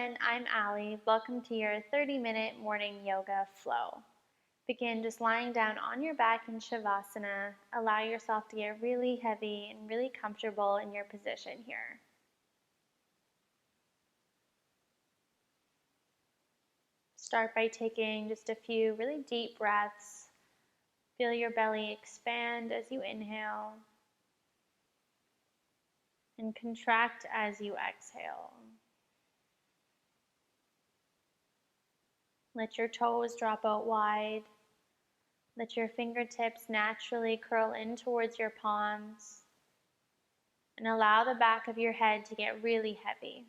everyone, I'm Allie. Welcome to your 30-minute morning yoga flow. Begin just lying down on your back in Shavasana. Allow yourself to get really heavy and really comfortable in your position here. Start by taking just a few really deep breaths. Feel your belly expand as you inhale and contract as you exhale. Let your toes drop out wide. Let your fingertips naturally curl in towards your palms. And allow the back of your head to get really heavy.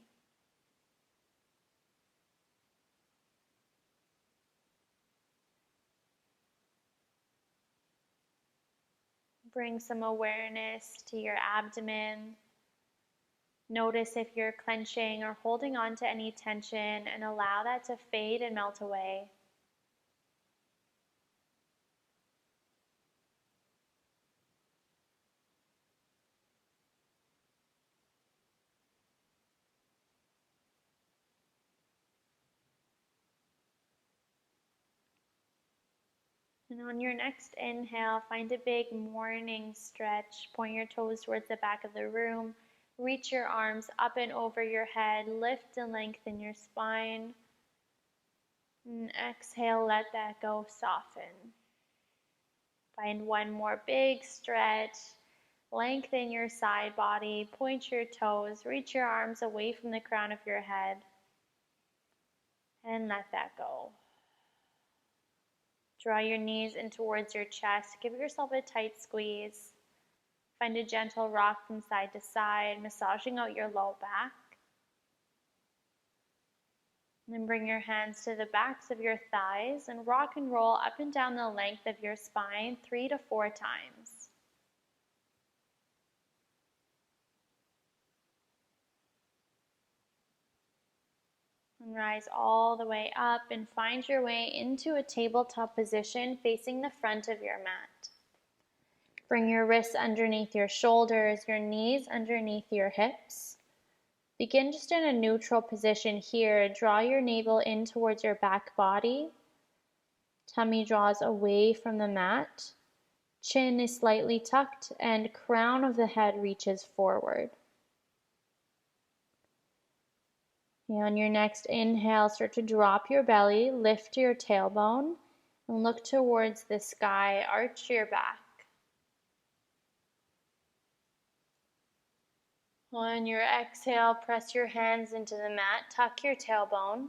Bring some awareness to your abdomen. Notice if you're clenching or holding on to any tension, and allow that to fade and melt away. And on your next inhale, find a big morning stretch. Point your toes towards the back of the room. Reach your arms up and over your head. Lift and lengthen your spine. And exhale, let that go, soften. Find one more big stretch. Lengthen your side body. Point your toes. Reach your arms away from the crown of your head. And let that go. Draw your knees in towards your chest. Give yourself a tight squeeze. Find a gentle rock from side to side, massaging out your low back. And then bring your hands to the backs of your thighs and rock and roll up and down the length of your spine 3 to 4 times. And rise all the way up and find your way into a tabletop position facing the front of your mat. Bring your wrists underneath your shoulders, your knees underneath your hips. Begin just in a neutral position here. Draw your navel in towards your back body. Tummy draws away from the mat. Chin is slightly tucked and crown of the head reaches forward. And on your next inhale, start to drop your belly, lift your tailbone, and look towards the sky. Arch your back. On your exhale, press your hands into the mat, tuck your tailbone,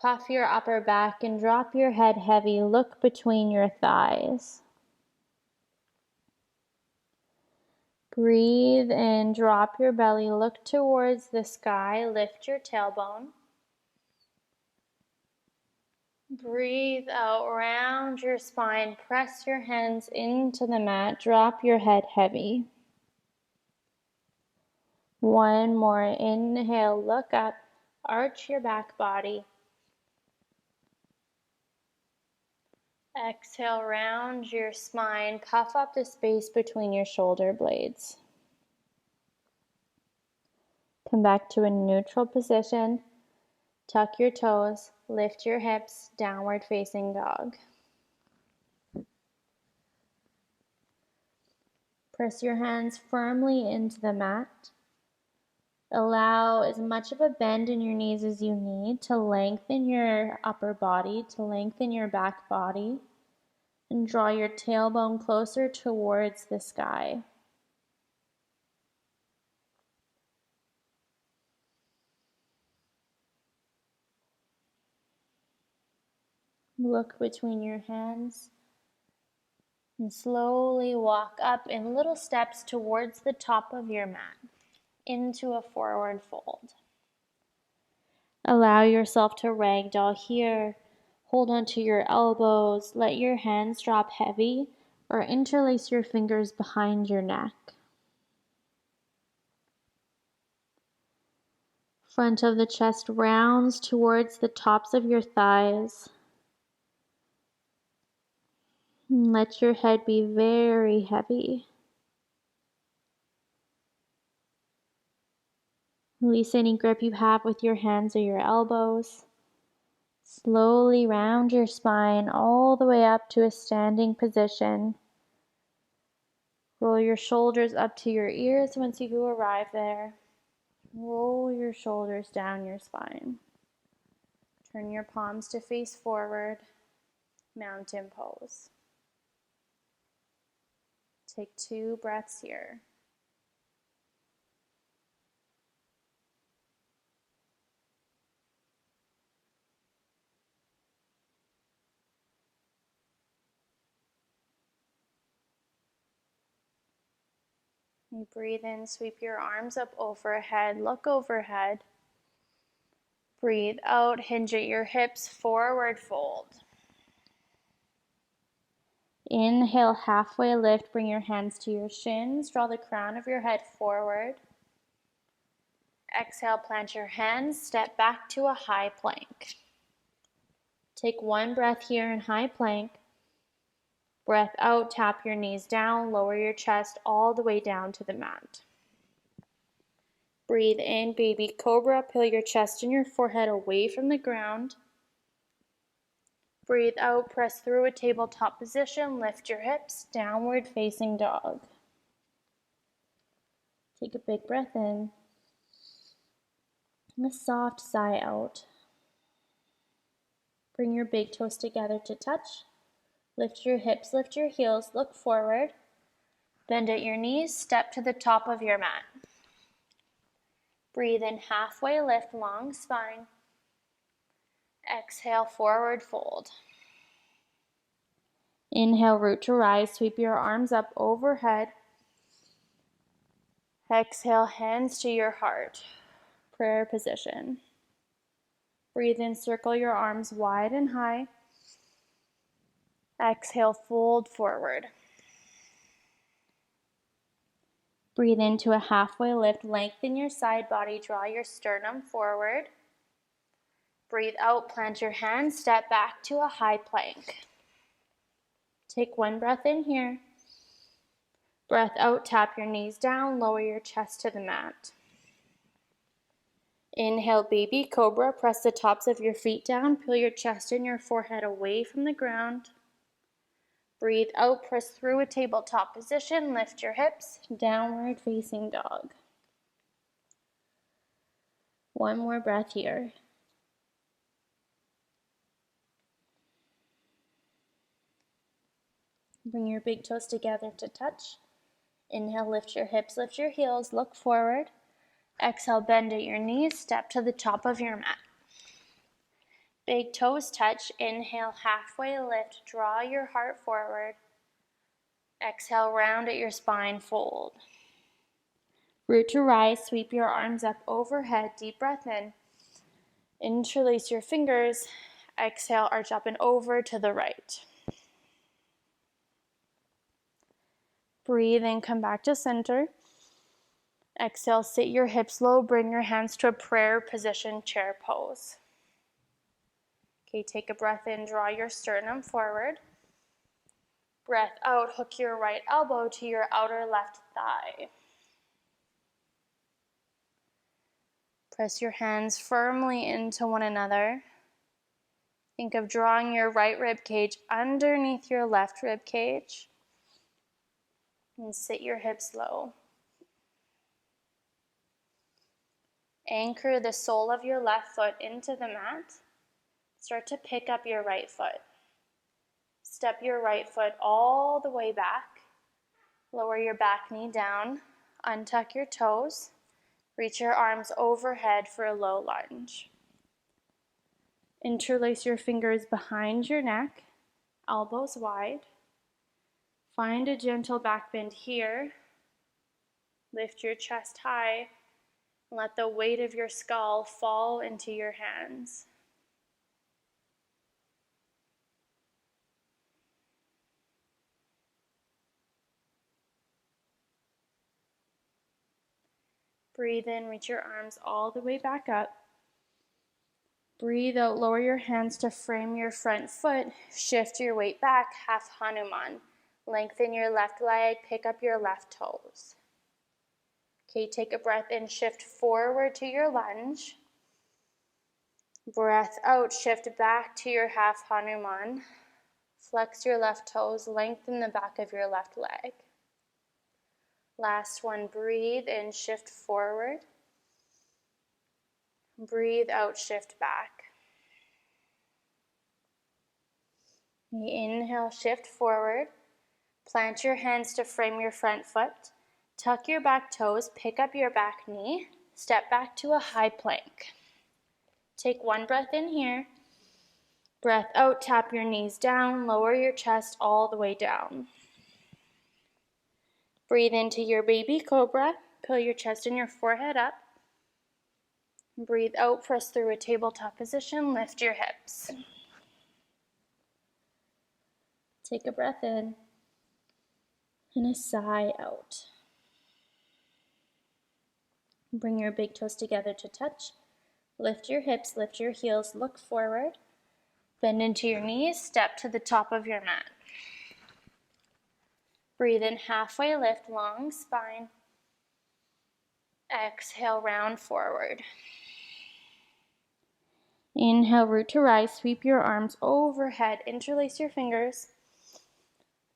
puff your upper back, and drop your head heavy. Look between your thighs. Breathe in, drop your belly, look towards the sky, lift your tailbone. Breathe out, round your spine, press your hands into the mat, drop your head heavy. One more, inhale, look up, arch your back body. Exhale, round your spine, puff up the space between your shoulder blades. Come back to a neutral position. Tuck your toes, lift your hips, downward facing dog. Press your hands firmly into the mat. Allow as much of a bend in your knees as you need to lengthen your upper body, to lengthen your back body, and draw your tailbone closer towards the sky. Look between your hands and slowly walk up in little steps towards the top of your mat into a forward fold. Allow yourself to ragdoll here. Hold onto your elbows, let your hands drop heavy, or interlace your fingers behind your neck. Front of the chest rounds towards the tops of your thighs. And let your head be very heavy. Release any grip you have with your hands or your elbows. Slowly round your spine all the way up to a standing position. Roll your shoulders up to your ears once you arrive there. Roll your shoulders down your spine. Turn your palms to face forward. Mountain pose. Take 2 breaths here. You breathe in, sweep your arms up overhead, look overhead. Breathe out, hinge at your hips, forward fold. Inhale, halfway lift, bring your hands to your shins, draw the crown of your head forward. Exhale, plant your hands, step back to a high plank. Take 1 breath here in high plank. Breath out, tap your knees down, lower your chest all the way down to the mat. Breathe in, baby cobra, peel your chest and your forehead away from the ground. Breathe out, press through a tabletop position, lift your hips, downward facing dog. Take a big breath in, and a soft sigh out. Bring your big toes together to touch. Lift your hips, lift your heels, look forward. Bend at your knees, step to the top of your mat. Breathe in, halfway lift, long spine. Exhale, forward fold. Inhale, root to rise, sweep your arms up overhead. Exhale, hands to your heart. Prayer position. Breathe in, circle your arms wide and high. Exhale, fold forward. Breathe into a halfway lift, lengthen your side body, draw your sternum forward. Breathe out, plant your hands, step back to a high plank. Take 1 breath in here. Breath out, tap your knees down, lower your chest to the mat. Inhale, baby cobra, press the tops of your feet down, peel your chest and your forehead away from the ground. Breathe out, press through a tabletop position, lift your hips, downward facing dog. 1 more breath here. Bring your big toes together to touch. Inhale, lift your hips, lift your heels, look forward. Exhale, bend at your knees, step to the top of your mat. Big toes touch. Inhale, halfway lift, draw your heart forward. Exhale, round at your spine, fold. Root to rise, sweep your arms up overhead, deep breath in. Interlace your fingers. Exhale, arch up and over to the right. Breathe in, come back to center. Exhale, sit your hips low, bring your hands to a prayer position, chair pose. Okay, take a breath in, draw your sternum forward. Breath out, hook your right elbow to your outer left thigh. Press your hands firmly into one another. Think of drawing your right rib cage underneath your left rib cage. And sit your hips low. Anchor the sole of your left foot into the mat. Start to pick up your right foot. Step your right foot all the way back. Lower your back knee down. Untuck your toes. Reach your arms overhead for a low lunge. Interlace your fingers behind your neck, elbows wide. Find a gentle back bend here. Lift your chest high. And let the weight of your skull fall into your hands. Breathe in, reach your arms all the way back up. Breathe out, lower your hands to frame your front foot. Shift your weight back, half Hanuman. Lengthen your left leg, pick up your left toes. Okay, take a breath in, shift forward to your lunge. Breath out, shift back to your half Hanuman. Flex your left toes, lengthen the back of your left leg. Last one, breathe in, shift forward. Breathe out, shift back. Inhale, shift forward. Plant your hands to frame your front foot. Tuck your back toes, pick up your back knee. Step back to a high plank. Take one breath in here. Breath out, tap your knees down, lower your chest all the way down. Breathe into your baby cobra. Pull your chest and your forehead up. Breathe out, press through a tabletop position, lift your hips. Take a breath in and a sigh out. Bring your big toes together to touch. Lift your hips, lift your heels, look forward. Bend into your knees, step to the top of your mat. Breathe in, halfway lift, long spine. Exhale, round forward. Inhale, root to rise, sweep your arms overhead, interlace your fingers.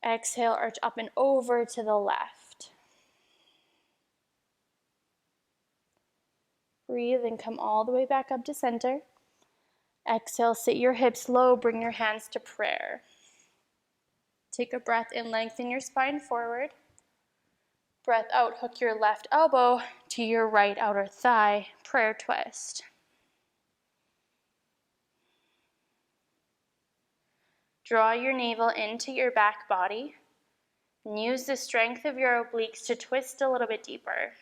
Exhale, arch up and over to the left. Breathe and come all the way back up to center. Exhale, sit your hips low, bring your hands to prayer. Take a breath in, lengthen your spine forward. Breath out, hook your left elbow to your right outer thigh, prayer twist. Draw your navel into your back body and use the strength of your obliques to twist a little bit deeper.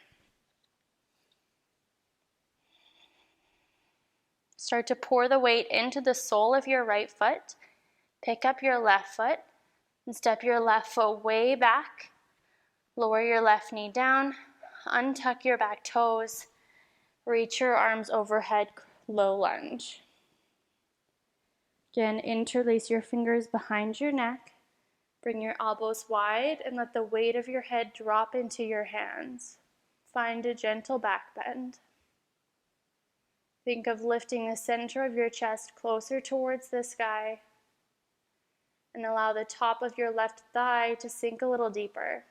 Start to pour the weight into the sole of your right foot. Pick up your left foot and step your left foot way back. Lower your left knee down, untuck your back toes, reach your arms overhead, low lunge. Again, interlace your fingers behind your neck. Bring your elbows wide and let the weight of your head drop into your hands. Find a gentle back bend. Think of lifting the center of your chest closer towards the sky and allow the top of your left thigh to sink a little deeper.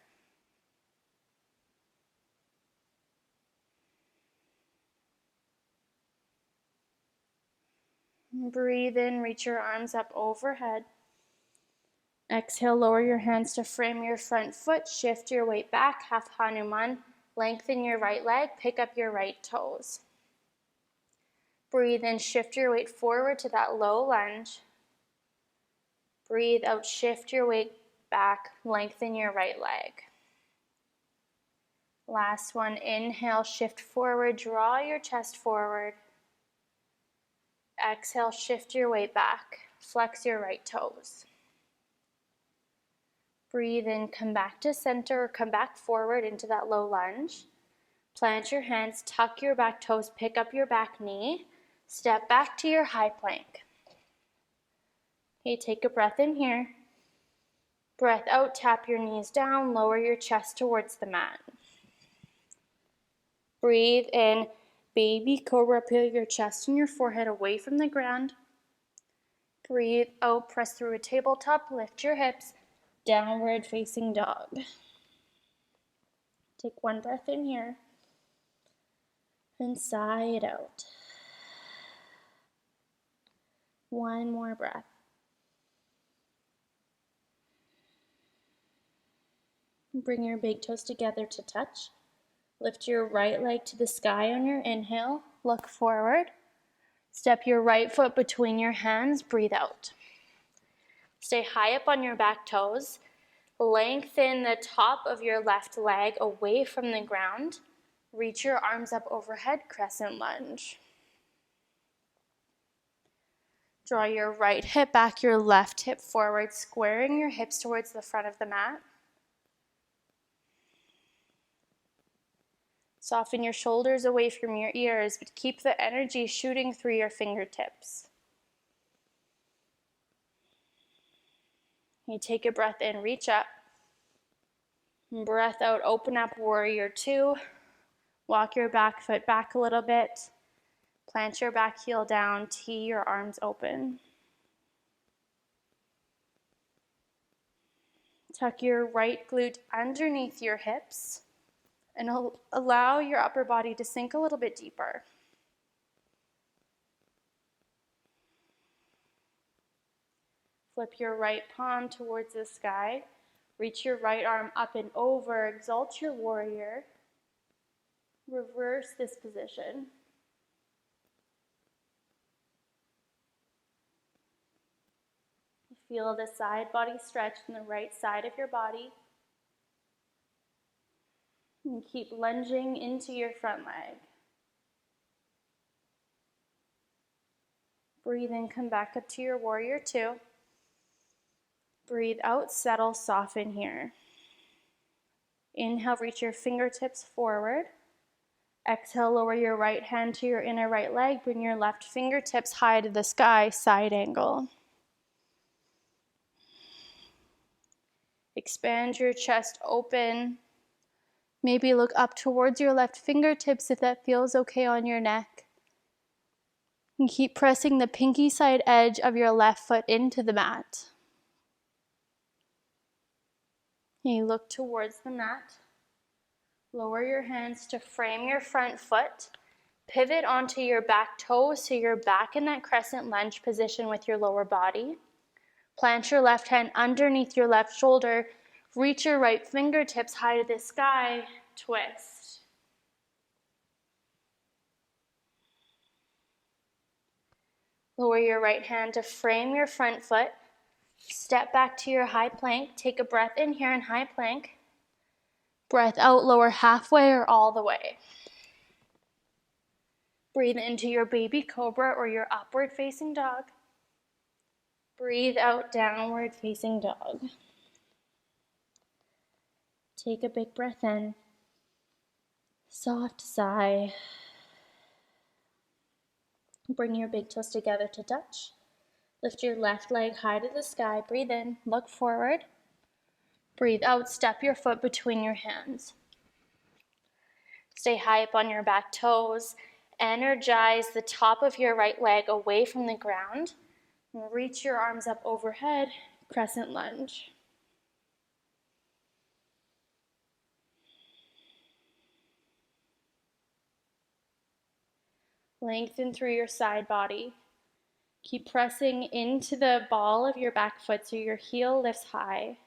Breathe in, reach your arms up overhead. Exhale, lower your hands to frame your front foot, shift your weight back, half Hanuman, lengthen your right leg, pick up your right toes. Breathe in, shift your weight forward to that low lunge. Breathe out, shift your weight back, lengthen your right leg. Last one, inhale, shift forward, draw your chest forward. Exhale, shift your weight back, flex your right toes. Breathe in, come back to center or come back forward into that low lunge. Plant your hands, tuck your back toes, pick up your back knee. Step back to your high plank. Okay, take a breath in here. Breath out, tap your knees down, lower your chest towards the mat. Breathe in, baby cobra, peel your chest and your forehead away from the ground. Breathe out, press through a tabletop, lift your hips, downward facing dog. Take one breath in here and sigh it out. One more breath. Bring your big toes together to touch. Lift your right leg to the sky on your inhale. Look forward. Step your right foot between your hands. Breathe out. Stay high up on your back toes. Lengthen the top of your left leg away from the ground. Reach your arms up overhead, crescent lunge. Draw your right hip back, your left hip forward, squaring your hips towards the front of the mat. Soften your shoulders away from your ears, but keep the energy shooting through your fingertips. You take a breath in, reach up. Breath out, open up, warrior two. Walk your back foot back a little bit. Plant your back heel down, tee your arms open. Tuck your right glute underneath your hips and allow your upper body to sink a little bit deeper. Flip your right palm towards the sky. Reach your right arm up and over. Exalt your warrior. Reverse this position. Feel the side body stretch from the right side of your body. And keep lunging into your front leg. Breathe in, come back up to your warrior two. Breathe out, settle, soften here. Inhale, reach your fingertips forward. Exhale, lower your right hand to your inner right leg. Bring your left fingertips high to the sky, side angle. Expand your chest open. Maybe look up towards your left fingertips if that feels okay on your neck. And keep pressing the pinky side edge of your left foot into the mat. And you look towards the mat. Lower your hands to frame your front foot. Pivot onto your back toes so you're back in that crescent lunge position with your lower body. Plant your left hand underneath your left shoulder. Reach your right fingertips high to the sky. Twist. Lower your right hand to frame your front foot. Step back to your high plank. Take a breath in here in high plank. Breath out, lower halfway or all the way. Breathe into your baby cobra or your upward facing dog. Breathe out, downward facing dog. Take a big breath in. Soft sigh. Bring your big toes together to touch. Lift your left leg high to the sky. Breathe in, look forward. Breathe out, step your foot between your hands. Stay high up on your back toes. Energize the top of your right leg away from the ground. Reach your arms up overhead, crescent lunge. Lengthen through your side body. Keep pressing into the ball of your back foot so your heel lifts high.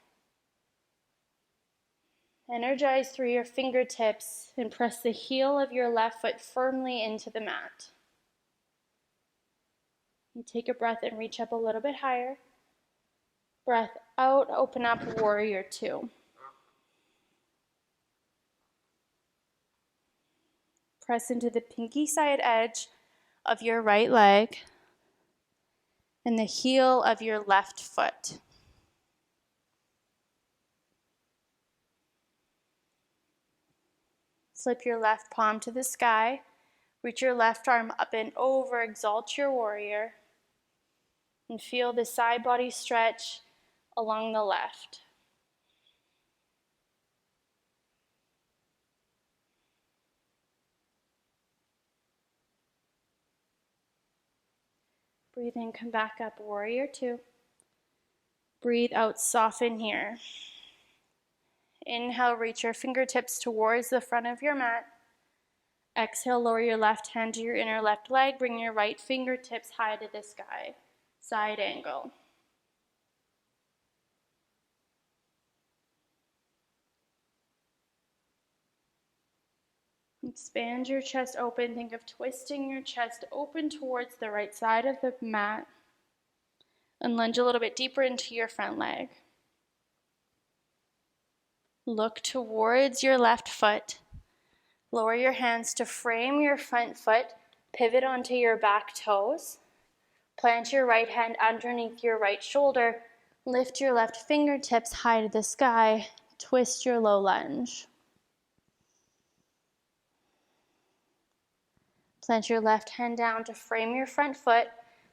Energize through your fingertips and press the heel of your left foot firmly into the mat. You take a breath and reach up a little bit higher. Breath out, open up, warrior two. Press into the pinky side edge of your right leg and the heel of your left foot. Slip your left palm to the sky. Reach your left arm up and over. Exalt your warrior. And feel the side body stretch along the left. Breathe in, come back up, warrior two. Breathe out, soften here. Inhale, reach your fingertips towards the front of your mat. Exhale, lower your left hand to your inner left leg. Bring your right fingertips high to the sky. Side angle. Expand your chest open. Think of twisting your chest open towards the right side of the mat. And lunge a little bit deeper into your front leg. Look towards your left foot. Lower your hands to frame your front foot. Pivot onto your back toes. Plant your right hand underneath your right shoulder. Lift your left fingertips high to the sky. Twist your low lunge. Plant your left hand down to frame your front foot.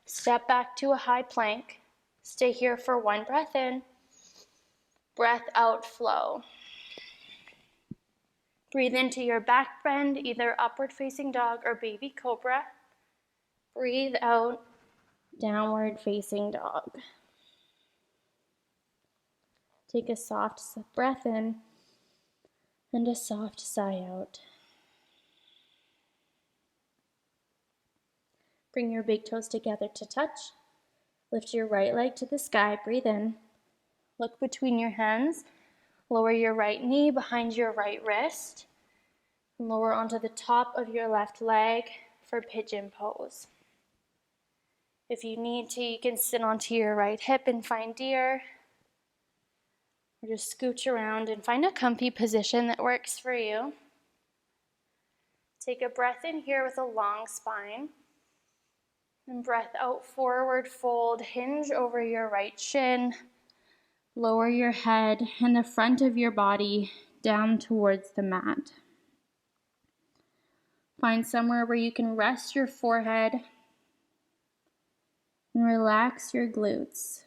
Step back to a high plank. Stay here for one breath in. Breath out, flow. Breathe into your back bend, either upward facing dog or baby cobra. Breathe out, downward facing dog. Take a soft breath in and a soft sigh out. Bring your big toes together to touch. Lift your right leg to the sky. Breathe in. Look between your hands. Lower your right knee behind your right wrist. And lower onto the top of your left leg for pigeon pose. If you need to, you can sit onto your right hip and find deer. Or just scooch around and find a comfy position that works for you. Take a breath in here with a long spine. And breath out, forward fold, hinge over your right shin. Lower your head and the front of your body down towards the mat. Find somewhere where you can rest your forehead and relax your glutes.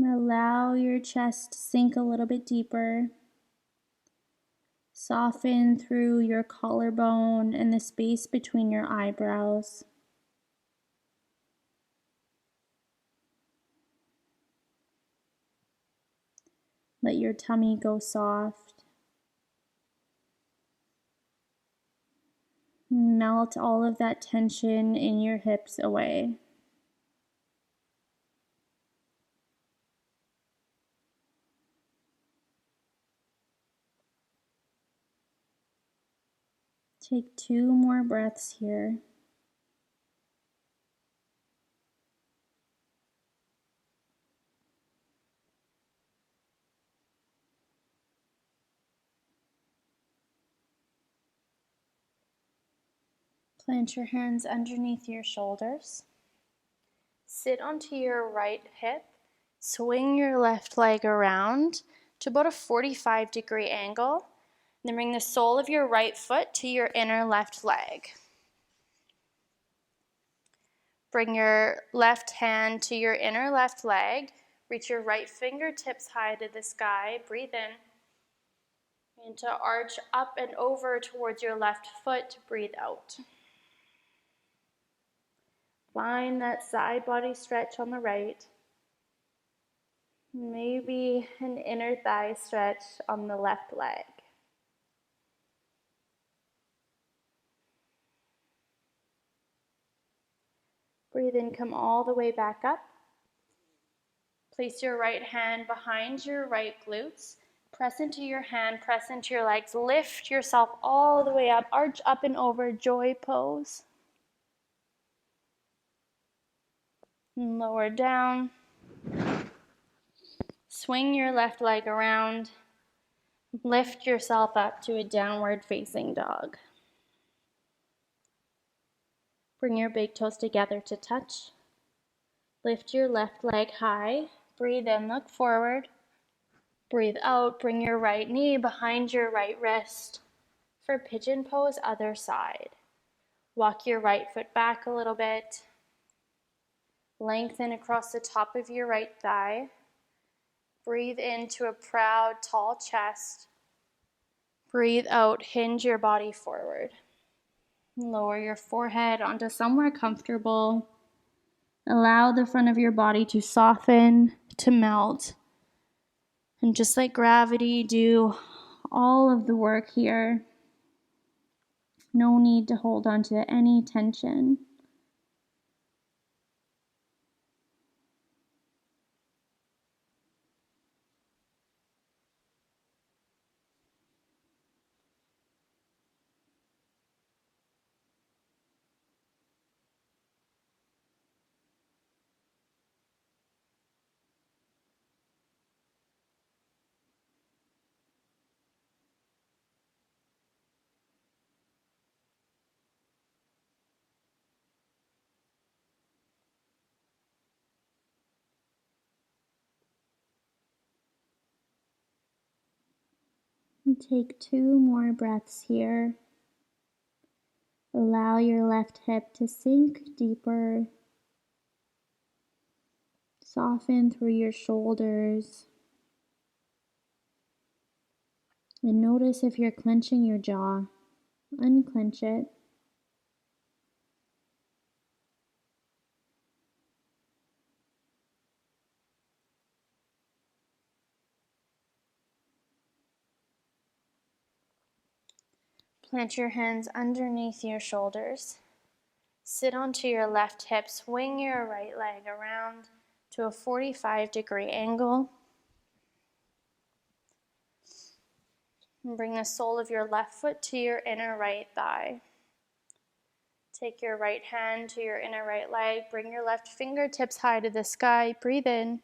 Allow your chest to sink a little bit deeper. Soften through your collarbone and the space between your eyebrows. Let your tummy go soft. Melt all of that tension in your hips away. Take 2 more breaths here. Plant your hands underneath your shoulders. Sit onto your right hip. Swing your left leg around to about a 45-degree angle. Then bring the sole of your right foot to your inner left leg. Bring your left hand to your inner left leg. Reach your right fingertips high to the sky. Breathe in. And to arch up and over towards your left foot. Breathe out. Find that side body stretch on the right. Maybe an inner thigh stretch on the left leg. Breathe in, come all the way back up. Place your right hand behind your right glutes. Press into your hand, press into your legs. Lift yourself all the way up. Arch up and over, joy pose. And lower down. Swing your left leg around. Lift yourself up to a downward facing dog. Bring your big toes together to touch. Lift your left leg high. Breathe in, look forward. Breathe out, bring your right knee behind your right wrist. For pigeon pose, other side. Walk your right foot back a little bit. Lengthen across the top of your right thigh. Breathe into a proud, tall chest. Breathe out, hinge your body forward. Lower your forehead onto somewhere comfortable. Allow the front of your body to soften, to melt. And just like gravity, do all of the work here. No need to hold on to any tension. And take 2 more breaths here. Allow your left hip to sink deeper. Soften through your shoulders. And notice if you're clenching your jaw. Unclench it. Plant your hands underneath your shoulders. Sit onto your left hip. Swing your right leg around to a 45-degree angle. And bring the sole of your left foot to your inner right thigh. Take your right hand to your inner right leg. Bring your left fingertips high to the sky. Breathe in.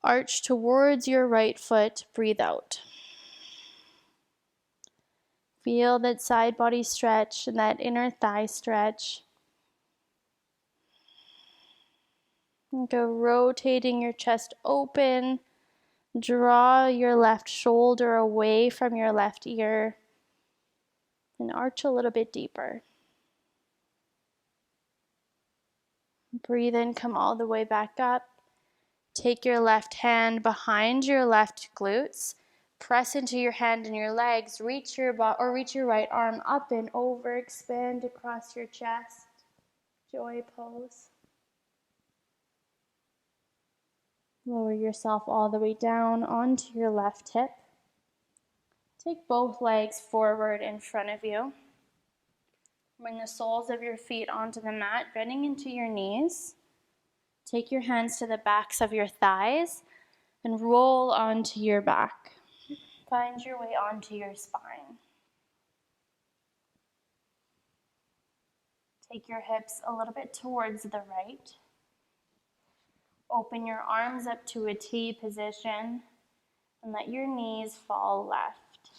Arch towards your right foot. Breathe out. Feel that side body stretch and that inner thigh stretch. And go rotating your chest open. Draw your left shoulder away from your left ear. And arch a little bit deeper. Breathe in, come all the way back up. Take your left hand behind your left glutes. Press into your hand and your legs. Reach your right arm up and over. Expand across your chest. Joy pose. Lower yourself all the way down onto your left hip. Take both legs forward in front of you. Bring the soles of your feet onto the mat, bending into your knees. Take your hands to the backs of your thighs and roll onto your back. Find your way onto your spine. Take your hips a little bit towards the right. Open your arms up to a T position and let your knees fall left.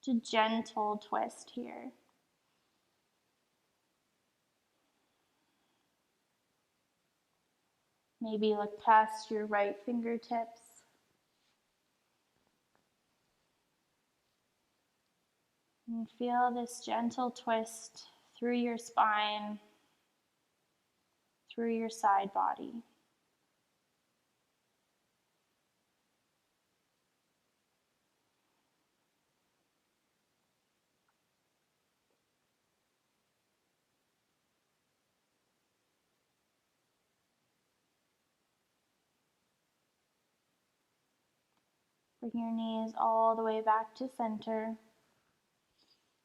Just a gentle twist here. Maybe look past your right fingertips. And feel this gentle twist through your spine, through your side body. Bring your knees all the way back to center.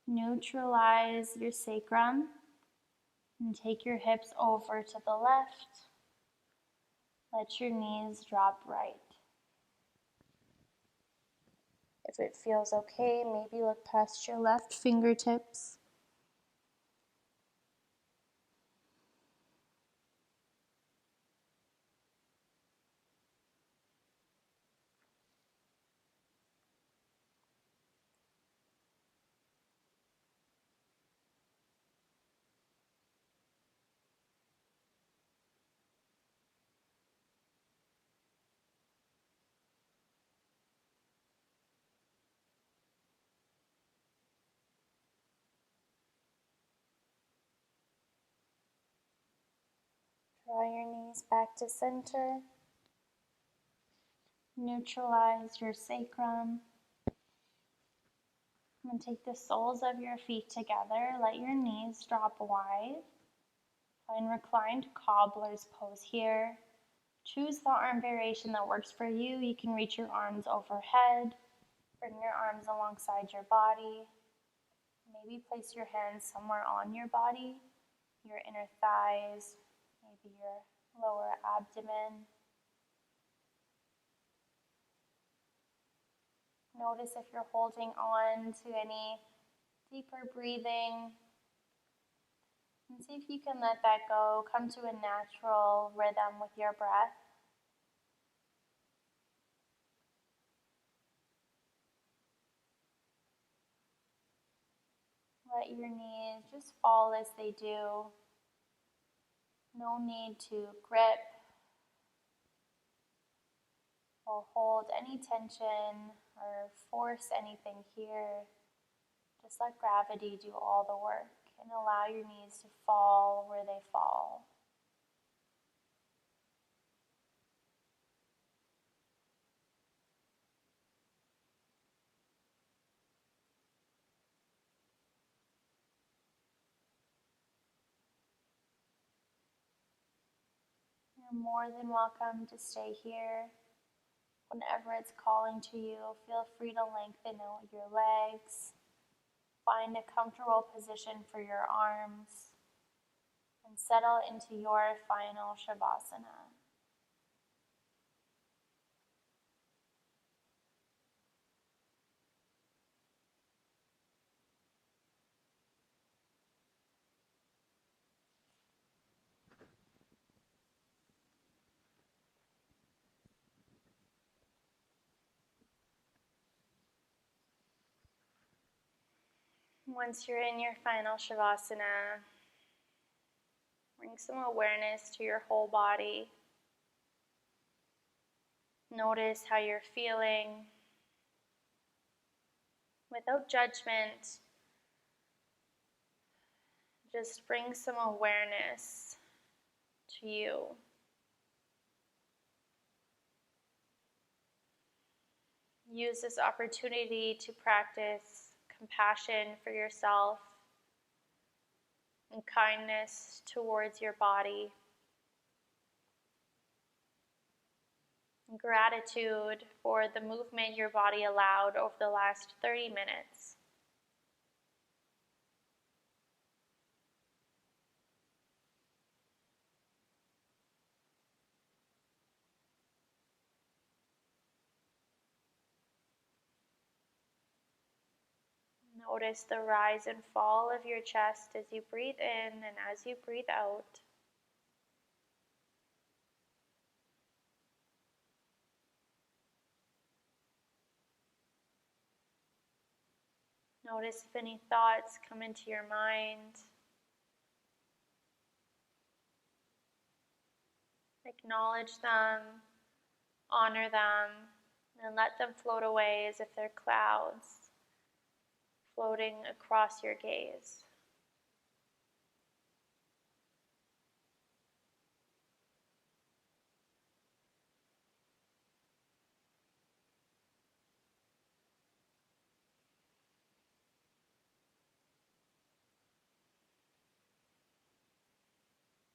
Neutralize your sacrum and take your hips over to the left. Let your knees drop right. If it feels okay, maybe look past your left fingertips. Draw your knees back to center. Neutralize your sacrum. And take the soles of your feet together. Let your knees drop wide. Find reclined cobbler's pose here. Choose the arm variation that works for you. You can reach your arms overhead. Bring your arms alongside your body. Maybe place your hands somewhere on your body, your inner thighs, maybe your lower abdomen. Notice if you're holding on to any deeper breathing. And see if you can let that go. Come to a natural rhythm with your breath. Let your knees just fall as they do. No need to grip We'll hold any tension or force anything here. Just let gravity do all the work and allow your knees to fall where they fall. You're more than welcome to stay here. Whenever it's calling to you, feel free to lengthen out your legs. Find a comfortable position for your arms and settle into your final Shavasana. Once you're in your final Shavasana, bring some awareness to your whole body. Notice how you're feeling without judgment. Just bring some awareness to you. Use this opportunity to practice compassion for yourself and kindness towards your body. And gratitude for the movement your body allowed over the last 30 minutes. Notice the rise and fall of your chest as you breathe in and as you breathe out. Notice if any thoughts come into your mind. Acknowledge them, honor them, and let them float away as if they're clouds floating across your gaze.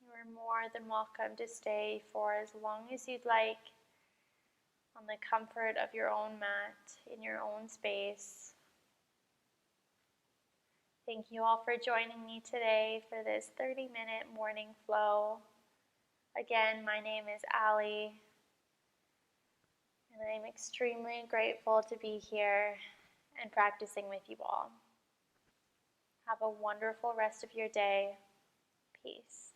You are more than welcome to stay for as long as you'd like on the comfort of your own mat, in your own space. Thank you all for joining me today for this 30-minute morning flow. Again, my name is Ali, and I'm extremely grateful to be here and practicing with you all. Have a wonderful rest of your day. Peace.